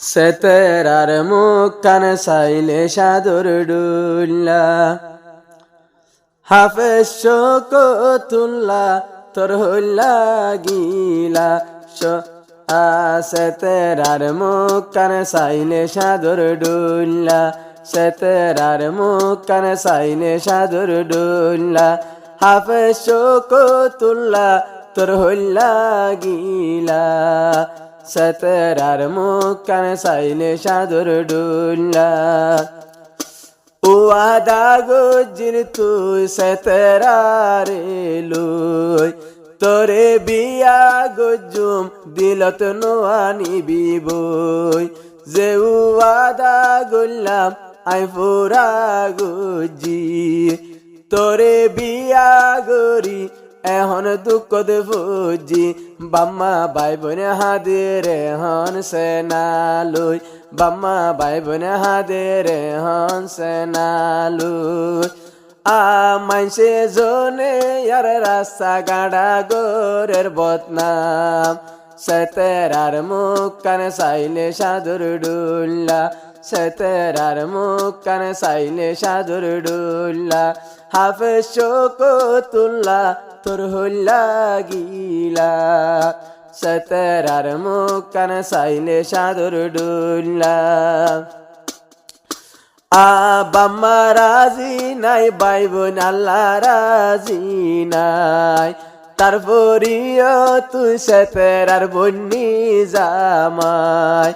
সেতেরার মুখ কান সাইলে সাদর ডুল্লা হাফেজ শোকতুল্লাহ তোর হইলা গিলা সেতেরার মুখ কান সাইলে সাদর ডুল্লা সেতেরার মুখ কান সাইলে সাদর ডুল্লা হাফেজ শোকতুল্লাহ তোর হইলা গিলা সেতেরার মুখ কান সাইলে সাদর ডুল্লা ওয়াদা গজির তুই সেতেরারে লুই তোরে বিয়া গজুম দিলত নোয়ানি বিবই যে ওয়াদা গল্লাম আই ফুরা গজি তোরে বিয়া গরি এখন দুঃখ দে বুঝি বাম্মা ভাই বোন হাদের হন সে নালুই বাম্মা ভাই বোন হাদের হন সে নালুই মাইসে জনে ইয়ার রাস্তা গাড়া গোরের বদনাম সেতেরার মুখ কান সাইলে সাদর ডুল্লা সেতেরার মুখ কান সাইলে সাদর ডুল্লা হাফেজ শোকতুল্লাহ তোর হইলা গিলা সেতেরার মুখ কান সাইলে সাদর ডুল্লা বাম্মা রাজি নাই ভাই বোন আল্লাহ রাজি নাই তারপরিও তুই সেতেরার বন্নি জামাই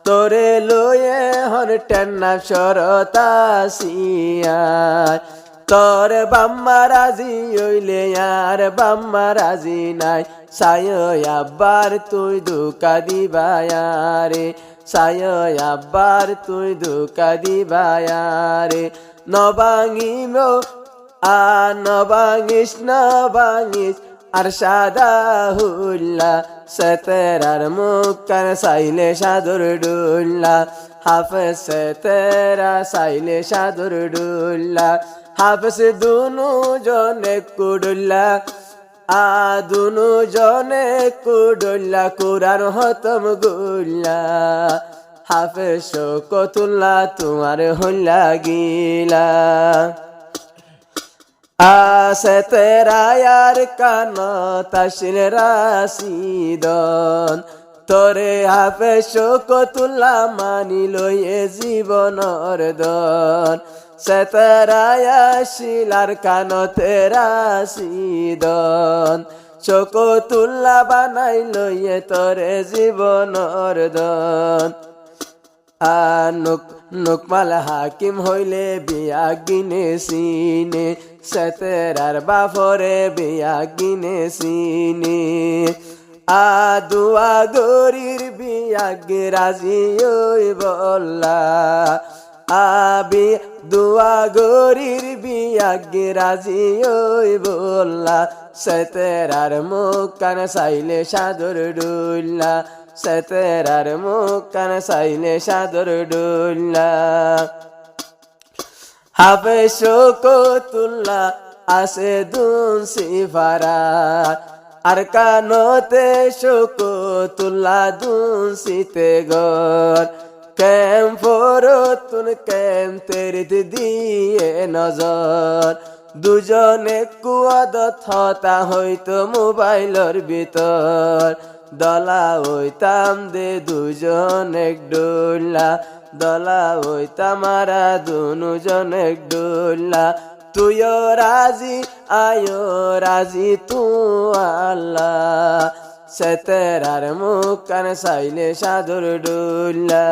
তোরে লয়ে হন টেন্না সরতাসিয়ায় তোর বাম্মা রাজি হইলে আর বাম্মা রাজি নাই সায় আব্বার তুই ধোকা দিবায়ারে সায় আব্বার তুই ধোকা দিবায়ারে নবাঙিম নবাঙিস আর সাদা হুল্লা সেতেরার মুখ কান সাইলে সাদর ডুল্লা হাফেজ সেতেরা সাইলে সাদর ডুল্লা হাফেজ দুনু জনে কুডুল্লা দুনু জনে কুডুল্লা কুরান হতম গুল্লা হাফেজ শোকতুল্লাহ তোমার হইলা গিলা সেতেরায়ার কান তাসিল রাশিদন তোরে হাফেজ শোকতুল্লাহ মানি লয়ে জীবনর দন সেতেরায়া শিলার কান তেরা সিদন শোকতুল্লাহ বানাই লইয়ে তোরে জীবনর দন নুকমাল হাকিম হইলে বিয়া গিনে সিনে সেতেরার বাফরে বিয়া গিনে সিনে দুয়া গরির বিয়া গে রাজি ওই বল্লা দুয়া গরির বিয়া গে রাজি ওই বল্লা সেতেরার মুখ কান সাইলে সাদর ডুল্লা সেতেরার মুখ কান সাইলে সাদর ডুল্লা হাফেজ শোকতুল্লাহ আসে দুন সিফারাত আর কানতে শোকতুল্লাহ দুন সিতে গর কেম ফরতুন কেম তেরিত দিয়ে নজর দুজনে কুয়াদত হতা হইতো মোবাইলর ভিতর দলা হইতাম দে দুজন এক ডুল্লা দলা হইতাম আরা দুজন এক ডুল্লা তুইও রাজি আয়ো রাজি তু আল্লাহ সেতেরার মুখ কান সাইলে সাদর ডুল্লা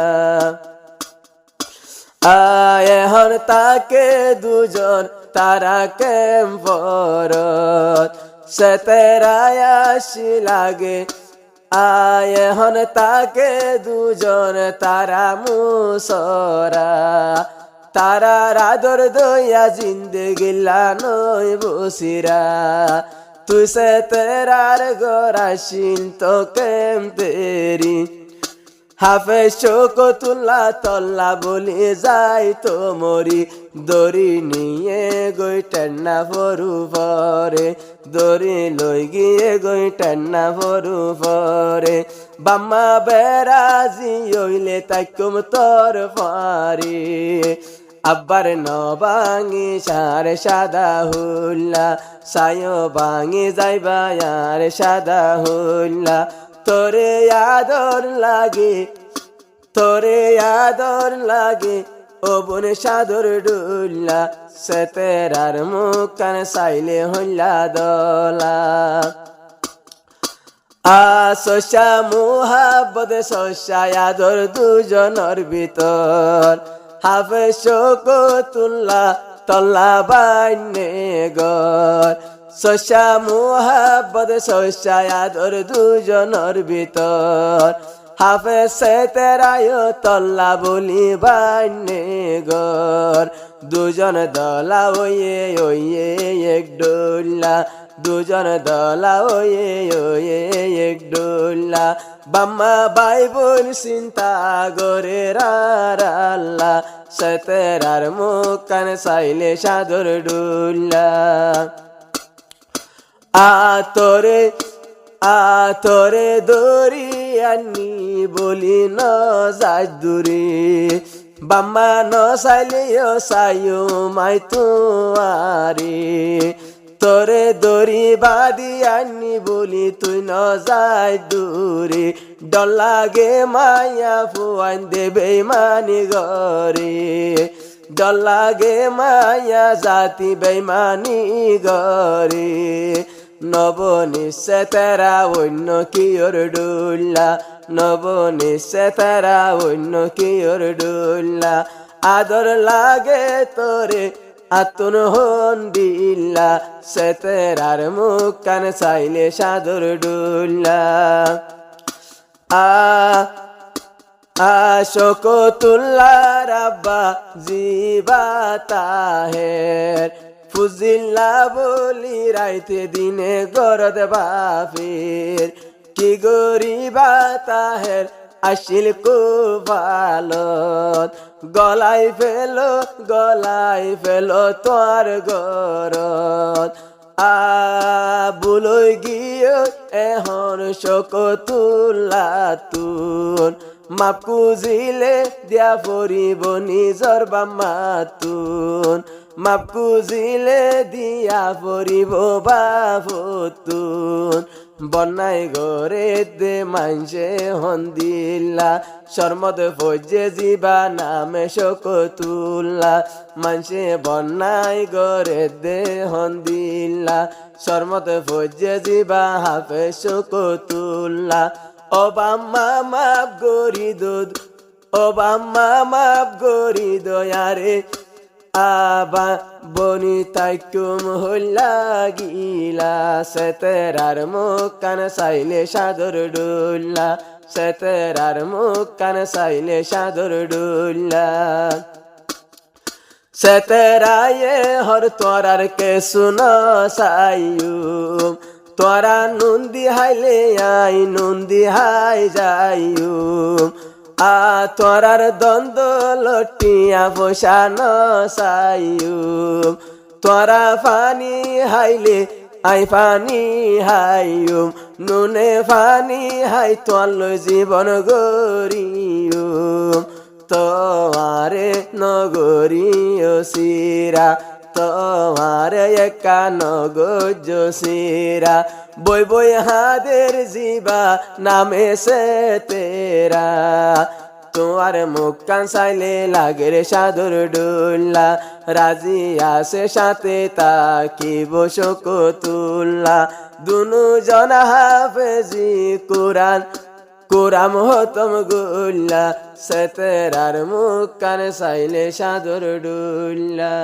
এখন তাকে দুজন তারা কেম পরত সেতেরায়া লাগে এখন তাকে দুজন তারা মুসরা তারা রাদর দইয়া জিন্দেগিলা নই বসিরা তুই সেতেরার গরাশিন তো কেম তেরি হাফেজ শোকতুল্লাহ তল্লা বলি যাই তো মরি দড়ি নিয়ে গই টেন্না ফরু পরে দড়ি লই গিয়ে গই টেন্না ফরু পরে বাম্মা বেরাজি হইলে তাইকুম তোর ফারি আব্বার নবাঙি সারে সাদা হুল্লা সায়ো বাঙি যাইবা আর সাদা হুল্লা তোরে আদর লাগে ও বনে সাদর ডুল্লা সেতেরার মুখ কান সাইলে হইলা দলা শস্যা মুহাব্বত শস্যা আদর দুজনের ভিতর হাফে শোকতুল্লাহ তল্লা বাইনে গর শস্যা মুহাব্বত শস্যা আদর দুজনের ভিতর হাফে সেতেরায় তল্লা বলি বাইনে গর দুজন দলা ওয়ে এক ডোল্লা দুজন দলা ওয়ে এক ডোল্লা বাম্মা বাই বোন চিন্তা গরে রাল্লা সেতেরার মুখ কান সাইলে সাদর ডুল্লা আতরে দরি আনি বলি ন যাই দূরে বাম্মা ন সাইলেও সাইও মাই তুয়ারে তোরে দরি বাদি আনি বলি তুই ন যাই দূরে ডর লাগে মায়া ফুয়ান দেবে মানি গরে ডর লাগে মায়া জাতি বেমানি গরে নবনিশে তেরা অন্য কিয়র ডুল্লা নবনিশে তেরা অন্য কিয়র ডুল্লা আদর লাগে তোরে আতুন হন দিল্লা সেতেরার মুখ কান চাইলে সাদর ডুল্লা শোকতুল্লাহ রাব্বা জিবা তাহের ফুজিল্লা বলি রাইতে দিনে গরদ বাফির কি গরিবা তাহের আসিল কুবালত গলাই ফেলো তোর গরত বুলই গিয়ে এখন শোকতুল্লাহ তুন মাপ কুজিলে দিয়া পরিব নিজর বাম্মাতুন মাপ কুজিলে দিয়া পরিব বাবতুন বন্যায় গরে দে মানসে হন্দিল্লা শর্মদ ফজে জিবা নামে শোকতুল্লাহ মানসে বন্যায় গরে দে হন্দিল্লা শর্মদ ফজে জিবা হাফে শোকতুল্লাহ ও বাম্মা মাপ গরি দুধ ও বাম্মা মাপ গরি দয়ারে আবা বনি তাইকুম হইলা গিলা সেতেরার মুখ কান সাইলে সাদর ডুল্লা সেতেরার মুখ কান সাইলে সাদর ডুল্লা সেতেরায়ে হর তোরার কে শুন সাইয়ুম তোরা নন্দি হাইলে আই নন্দি হাই যাইয়ুম তোরার দ্বন্দ্ব লটিয়া বসান সাইয়ুম তোরা পানি হাইলে আই পানি হাইয়ুম নুনে পানি হাই তোল জীবন গরিয়ুম তোমারে নগরীয় সিরা তোমারে একা নগজ সিরা বই বই হাদের জিবা নামে সে তেরা তোমার মুখ কান চাইলে লাগে রে সাদর ডুল্লা রাজি আসে সাথে তাকিব শোকতুল্লাহ দুনু জনা হাফেজি কোরআন কোরআন হতম গুল্লা সেতেরার মুখ কান চাইলে সাদর ডুল্লা।